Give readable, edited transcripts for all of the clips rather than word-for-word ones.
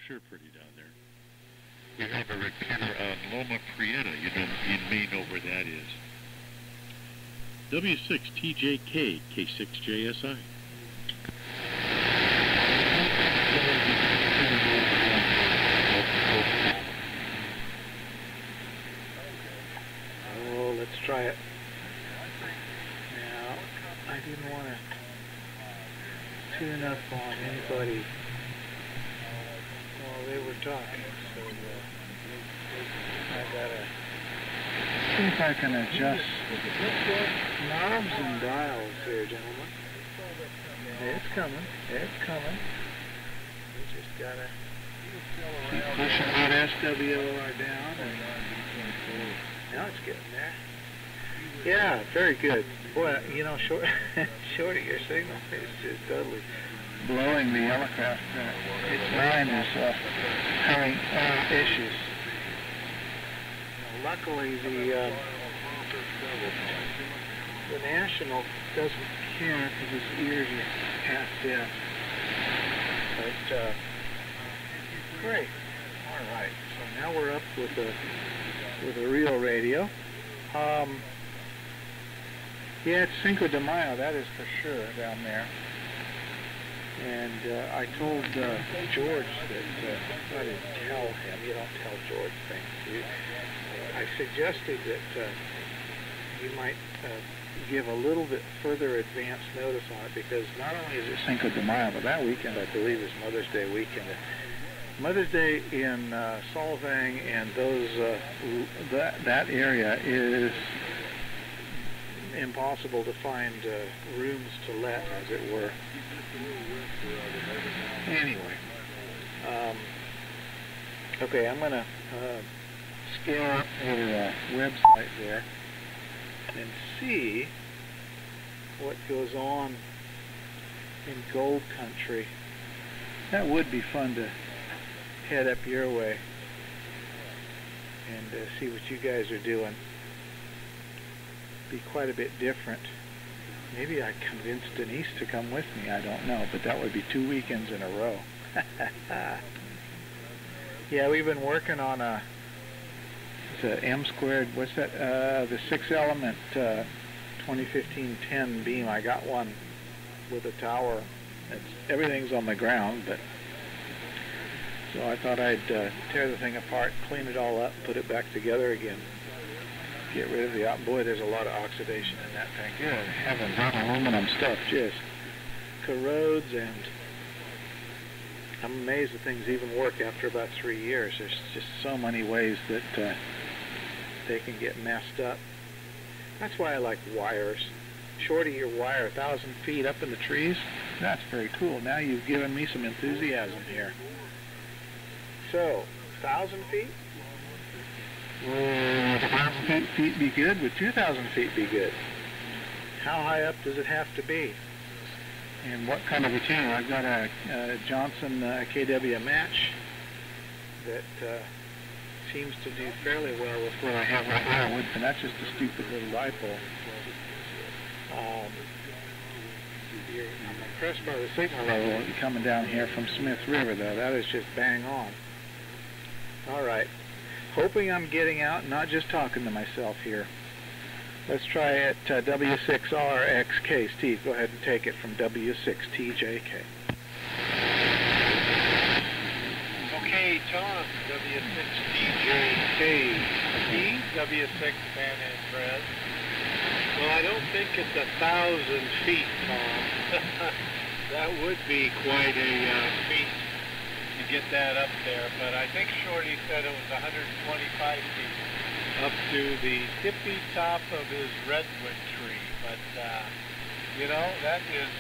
Sure pretty down there. We have a repeater on Loma Prieta. You may know where that is. W6TJK, K6JSI. Oh, let's try it. Now, I didn't want to tune up on anybody while they were talking, so I gotta see if I can adjust knobs and dials here, gentlemen. It's coming, it's coming. We just gotta keep pushing that SWR down, and now it's getting there. Yeah, very good. Boy, you know, Shorty, your signal is just totally blowing the Yellowcraft. Its line is having issues. Luckily, the National doesn't care because his ears are half deaf. But great. All right. So now we're up with a real radio. Yeah, it's Cinco de Mayo. That is for sure down there. And I told George that I didn't tell him. You don't tell George things. I suggested that you might give a little bit further advance notice on it, because not only is it Cinco de Mayo, but that weekend I believe is Mother's Day weekend. Mother's Day in Solvang and those that area is impossible to find rooms to let, as it were. Anyway, okay, I'm gonna scale up the website there and see what goes on in Gold Country. That would be fun to head up your way and see what you guys are doing. Be quite a bit different. Maybe I convinced Denise to come with me, I don't know, but that would be 2 weekends in a row. Yeah, we've been working on it's a M squared, what's that, the 6-element 2015-10 beam. I got one with a tower. Everything's on the ground, but so I thought I'd tear the thing apart, clean it all up, put it back together again. Get rid of the, boy, there's a lot of oxidation in that thing. Good heavens, that aluminum stuff just corrodes, and I'm amazed that things even work after about 3 years. There's just so many ways that they can get messed up. That's why I like wires. Shorty, your wire 1,000 feet up in the trees. That's very cool. Now you've given me some enthusiasm here. So, 1,000 feet? Would 1,000 feet be good? Would 2,000 feet be good? How high up does it have to be? And what kind of a channel? I've got a Johnson KW match that seems to do fairly well with what I have right now. And that's just a stupid little dipole. I'm impressed by the signal level coming down here from Smith River, though. That is just bang on. All right. Hoping I'm getting out and not just talking to myself here. Let's try it, W6RXK. Steve, go ahead and take it from W6TJK. Okay, Tom, W6TJK. Steve, W6 San Andres. Well, I don't think it's 1,000 feet, Tom. That would be quite a feat to get that up there, but I think Shorty said it was 125 feet up to the tippy top of his redwood tree. But, you know, that is,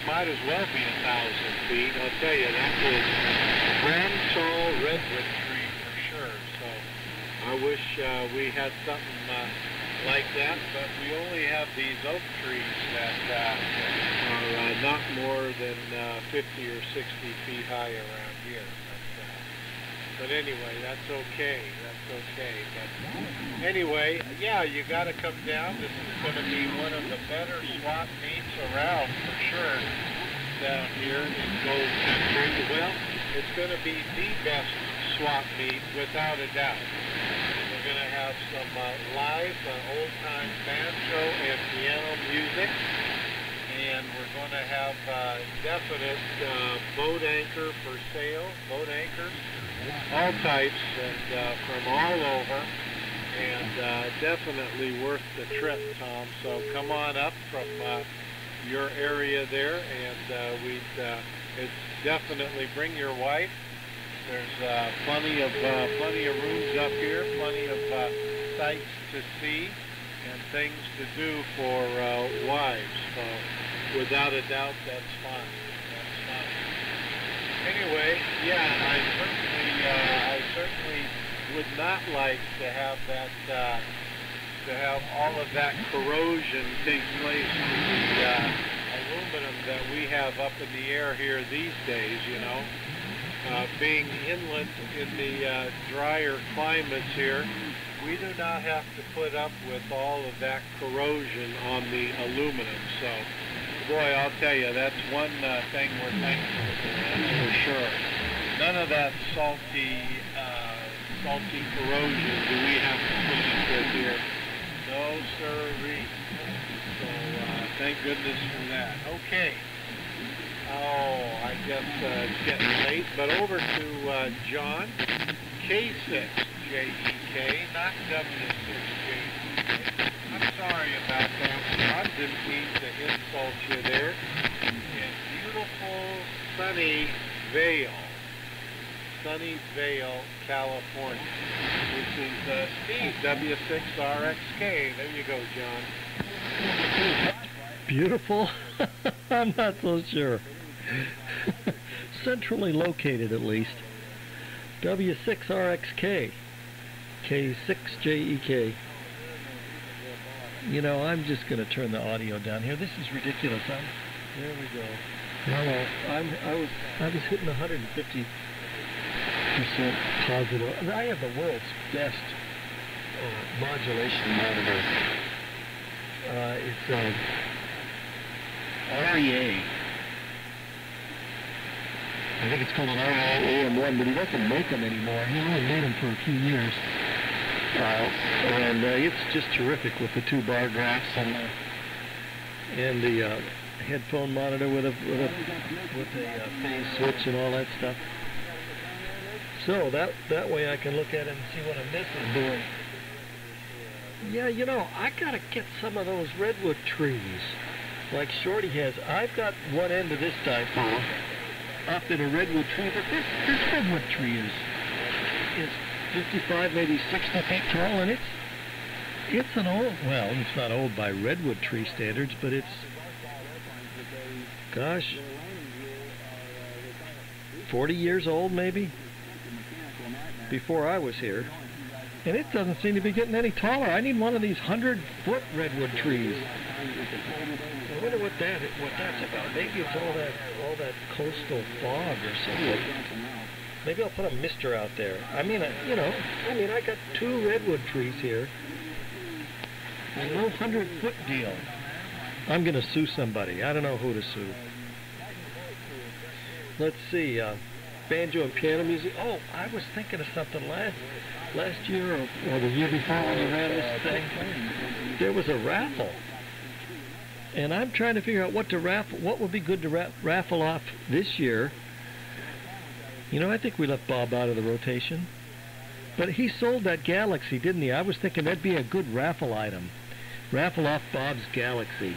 might as well be 1,000 feet. I'll tell you, that is grand tall redwood tree for sure. So I wish we had something like that, but we only have these oak trees that are not more than 50 or 60 feet high around here. But anyway, that's okay. That's okay. But anyway, yeah, you got to come down. This is going to be one of the better swap meets around for sure down here in Gold Country. Well, It's going to be the best swap meet without a doubt. We're going to have some live old-time banjo and piano music, and we're going to have definite boat anchor for sale, boat anchors, all types, and from all over, and definitely worth the trip, Tom. So come on up from your area there, and it's definitely bring your wife. There's plenty of rooms up here, plenty of sights to see, and things to do for wives. So without a doubt, that's fun. That's fun. Anyway, yeah, I certainly would not like to have that. To have all of that corrosion take place with the aluminum that we have up in the air here these days, you know. Being inland in the drier climates here, we do not have to put up with all of that corrosion on the aluminum. So, boy, I'll tell you, that's one thing we're thankful for, that's for sure. None of that salty corrosion do we have to put up with here. No, sirree. So, thank goodness for that. Okay. Oh, I guess it's getting late, but over to John. K6JEK, not W6JEK. I'm sorry about that, John. Didn't mean to insult you there. In beautiful, sunny Vale, California. This is Steve, W6RXK. There you go, John. Beautiful? I'm not so sure. Centrally located, at least. W6RXK. K6JEK. You know, I'm just going to turn the audio down here. This is ridiculous. There we go. Hello. I was hitting 150% positive. I have the world's best modulation monitor. It's REA. I think it's called an REA-AM1, but he doesn't make them anymore. He only made them for a few years. And it's just terrific with the two bar graphs and the headphone monitor with a phase switch and all that stuff. So that way I can look at it and see what a miss is doing. Yeah, you know, I gotta get some of those redwood trees like Shorty has. I've got one end of this dipole up in a redwood tree, but this redwood tree is 55, maybe 60 feet tall, and it's an old, well, it's not old by redwood tree standards, but it's, gosh, 40 years old maybe, before I was here. And it doesn't seem to be getting any taller. I need one of these 100-foot redwood trees. I wonder what that's about. Maybe it's all that coastal fog or something. Maybe I'll put a mister out there. I mean, I got two redwood trees here. A little 100-foot deal. I'm going to sue somebody. I don't know who to sue. Let's see. Banjo and piano music. Oh, I was thinking of something last year or the year before when you ran this thing. There was a raffle. And I'm trying to figure out what would be good to raffle off this year. You know, I think we left Bob out of the rotation. But he sold that Galaxy, didn't he? I was thinking that'd be a good raffle item. Raffle off Bob's Galaxy.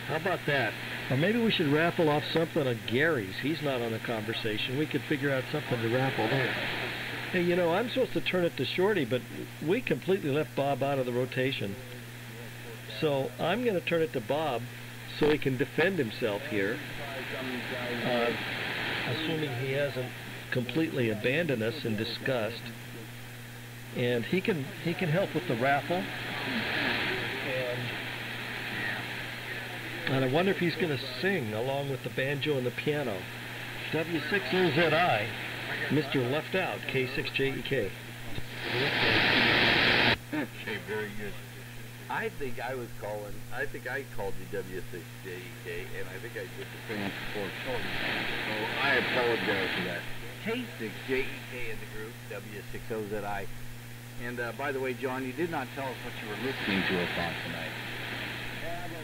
How about that? Or maybe we should raffle off something of Gary's. He's not on the conversation. We could figure out something to raffle there. Hey, you know, I'm supposed to turn it to Shorty, but we completely left Bob out of the rotation. So I'm going to turn it to Bob so he can defend himself here. Assuming he hasn't completely abandoned us in disgust. And he can help with the raffle. And I wonder if he's going to sing along with the banjo and the piano. W6OZI, Mr. Left Out, K6JEK. Okay, very good. I think I called you W6JEK, and I think I did the same before showing you. So I apologize for that. K6JEK in the group, W6OZI. And by the way, John, you did not tell us what you were listening to us on tonight.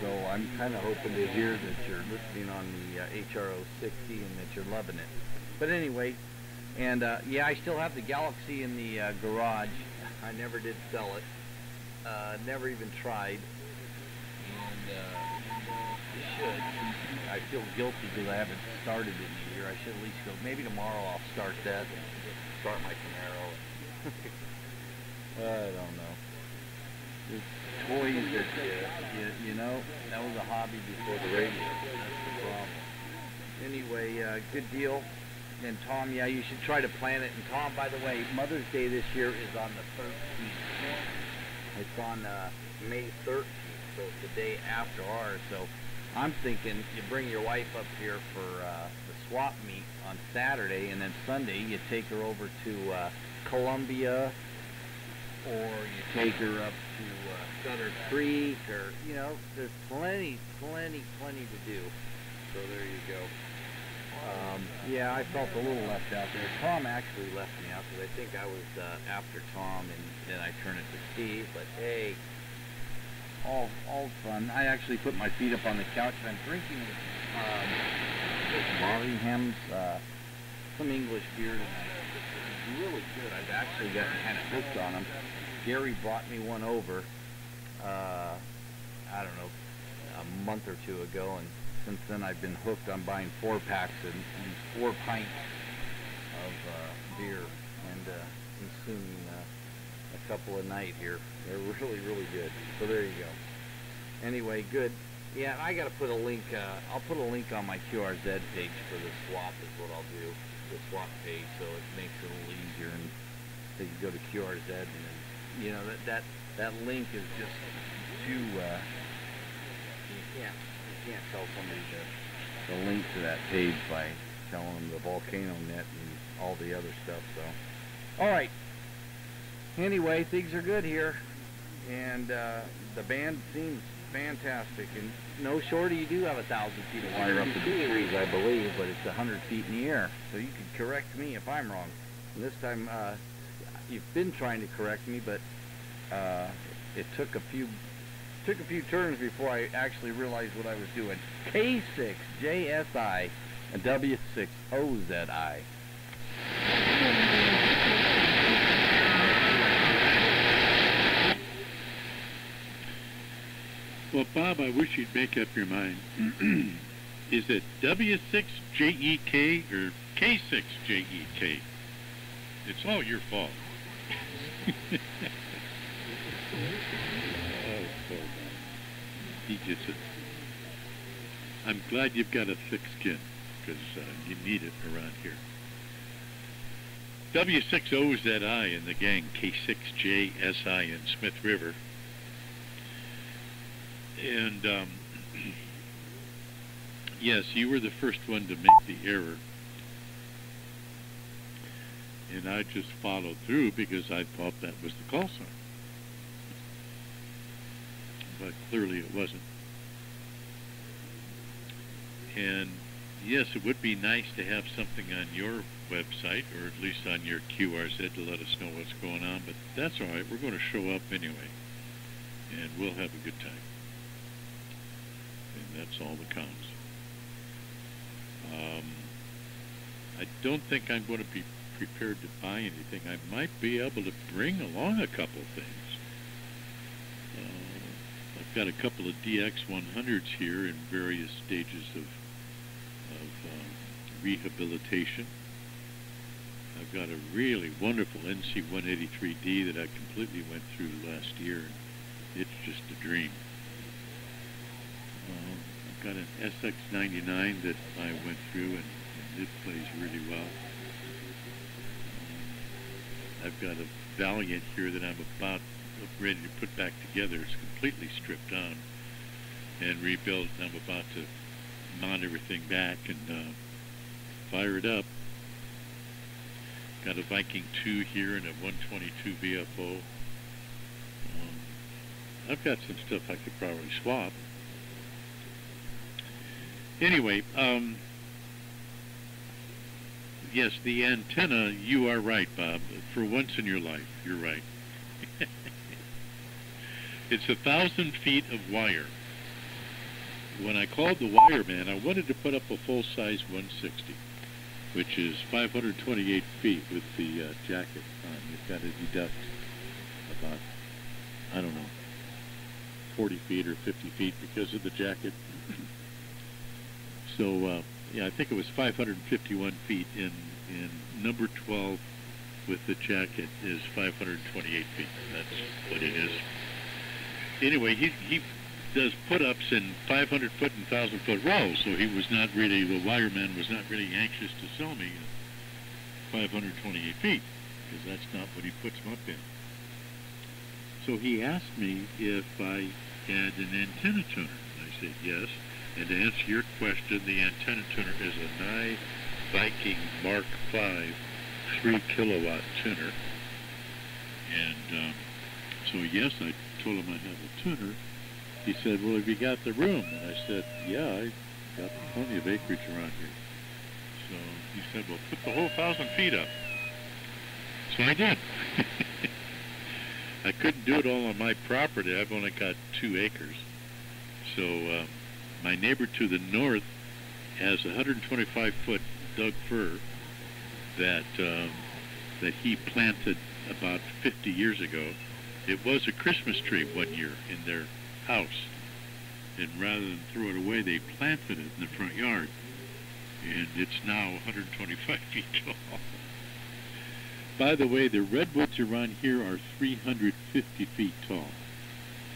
So I'm kind of hoping to hear that you're listening on the HRO 60 and that you're loving it. But anyway, and yeah, I still have the Galaxy in the garage. I never did sell it. Never even tried. And I should. I feel guilty because I haven't started it in a year. I should at least go. Maybe tomorrow I'll start that and start my Camaro. I don't know. Just toys that, you know, that was a hobby before the radio. That's the problem. Anyway, good deal. And Tom, yeah, you should try to plan it. And Tom, by the way, Mother's Day this year is on the 13th. It's on May 13th, so it's the day after ours. So I'm thinking you bring your wife up here for the swap meet on Saturday, and then Sunday you take her over to Columbia, or you take her up to Sutter Creek, or, you know, there's plenty to do. So there you go. Yeah, I felt a little left out there. Tom actually left me out because I think I was after Tom, and then I turned it to Steve. But hey, all fun. I actually put my feet up on the couch, and I'm drinking Barlingham's, some English beer tonight. It's really good. I've actually gotten kind of hooked on them. Gary brought me one over, I don't know, a month or two ago, and since then I've been hooked on buying 4-packs and 4 pints of beer and consuming a couple a night here. They're really good. So there you go. Anyway, good. Yeah, I got to put a link. I'll put a link on my QRZ page for the swap is what I'll do. The swap page, so it makes it a little easier, and so you go to QRZ, and then, you know, that link is just too. You can't tell somebody the link to that page by telling them the Volcano Net and all the other stuff. So, all right. Anyway, things are good here, and the band seems fantastic. And no shorty, you do have 1,000 feet of wire up to the trees, I believe, but it's 100 feet in the air. So you can correct me if I'm wrong. And this time, you've been trying to correct me, but it took a few turns before I actually realized what I was doing. K6JSI and W6OZI. Well, Bob, I wish you'd make up your mind. Is it W6JEK or K6JEK? It's all your fault. He gets it. I'm glad you've got a thick skin, because you need it around here. W6OZI and the gang, K6JSI in Smith River. And yes, you were the first one to make the error. And I just followed through because I thought that was the call sign. But clearly it wasn't. And yes, it would be nice to have something on your website, or at least on your QRZ, to let us know what's going on, but that's all right. We're going to show up anyway, and we'll have a good time. And that's all that counts. I don't think I'm going to be prepared to buy anything. I might be able to bring along a couple things. I've got a couple of DX100s here in various stages of rehabilitation. I've got a really wonderful NC183D that I completely went through last year. It's just a dream. I've got an SX99 that I went through, and it plays really well. I've got a Valiant here that I'm about ready to put back together. It's completely stripped down and rebuilt, and I'm about to mount everything back and fire it up. Got a Viking 2 here and a 122 VFO. I've got some stuff I could probably swap. Anyway, yes, the antenna, you are right, Bob. For once in your life, you're right. It's 1,000 feet of wire. When I called the wireman, I wanted to put up a full-size 160, which is 528 feet with the jacket on. You've got to deduct about, I don't know, 40 feet or 50 feet because of the jacket. So, yeah, I think it was 551 feet in number 12 with the jacket is 528 feet. That's what it is. Anyway, he does put-ups in 500-foot and 1,000-foot rows, so he was not really, the wireman was not really anxious to sell me 528 feet, because that's not what he puts them up in. So he asked me if I had an antenna tuner. I said yes. And to answer your question, the antenna tuner is a Nye Viking Mark V 3-kilowatt tuner. And so yes, I told him I have a tuner. He said, well, have you got the room? And I said, yeah, I got plenty of acreage around here. So he said, well, put the whole 1,000 feet up. So I did. I couldn't do it all on my property. I've only got 2 acres. So my neighbor to the north has a 125-foot Doug fir that he planted about 50 years ago. It was a Christmas tree one year in their house, and rather than throw it away, they planted it in the front yard, and it's now 125 feet tall. By the way, the redwoods around here are 350 feet tall,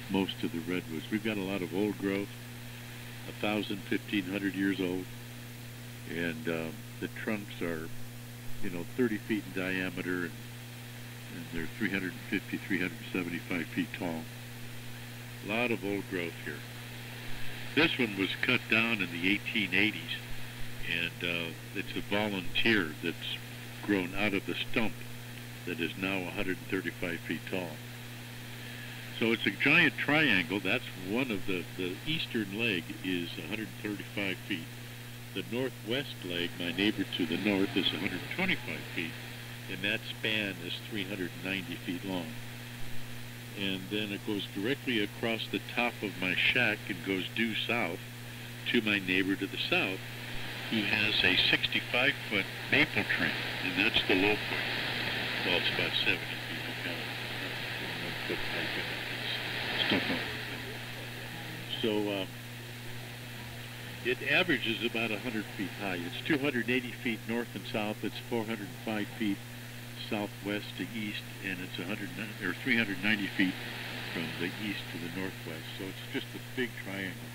most of the redwoods. We've got a lot of old growth, 1,000, 1,500 years old, and the trunks are, 30 feet in diameter, and they're 350, 375 feet tall. A lot of old growth here. This one was cut down in the 1880s, and it's a volunteer that's grown out of the stump that is now 135 feet tall. So it's a giant triangle. That's one of the eastern leg is 135 feet. The northwest leg, my neighbor to the north, is 125 feet, and that span is 390 feet long. And then it goes directly across the top of my shack and goes due south to my neighbor to the south. He has a 65-foot maple tree, and that's the low point. Well, it's about 70 feet. I've got a 1-foot pipe in it. Stuff up. So it averages about 100 feet high. It's 280 feet north and south. It's 405 feet southwest to east, and it's 390 feet from the east to the northwest. So it's just a big triangle.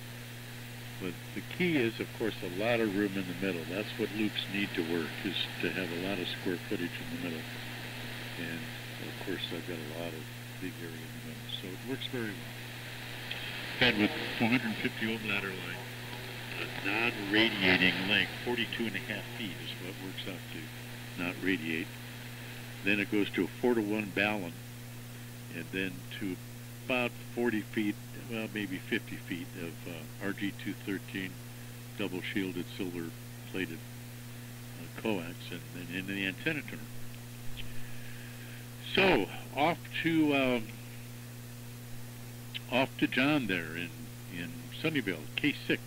But the key is, of course, a lot of room in the middle. That's what loops need to work, is to have a lot of square footage in the middle. And, of course, I've got a lot of big area in the middle. So it works very well. Fed with 450 ohm ladder line. A non-radiating length, 42.5 feet is what works out to not radiate. Then it goes to a 4-to-1 Ballon, and then to about 40 feet, well, maybe 50 feet of RG-213 double shielded silver plated coax, and then in the antenna tuner. So off to John there in Sunnyvale, K6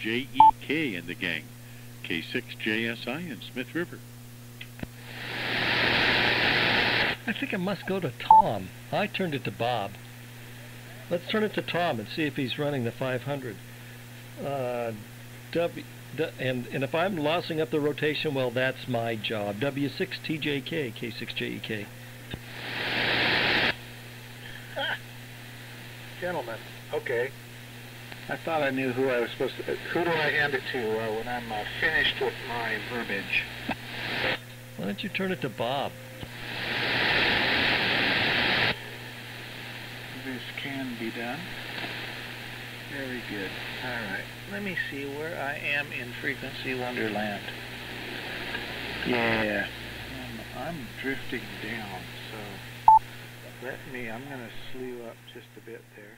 JEK and the gang, K6 JSI in Smith River. I think it must go to Tom. I turned it to Bob. Let's turn it to Tom and see if he's running the 500. And if I'm lossing up the rotation, well, that's my job. W6TJK, K6JEK. Gentlemen, okay. I thought I knew who I was supposed to... Who do I hand it to when I'm finished with my verbiage? Why don't you turn it to Bob? This can be done. Very good. All right. Let me see where I am in Frequency Wonderland. Yeah. I'm drifting down, so I'm going to sleeve up just a bit there.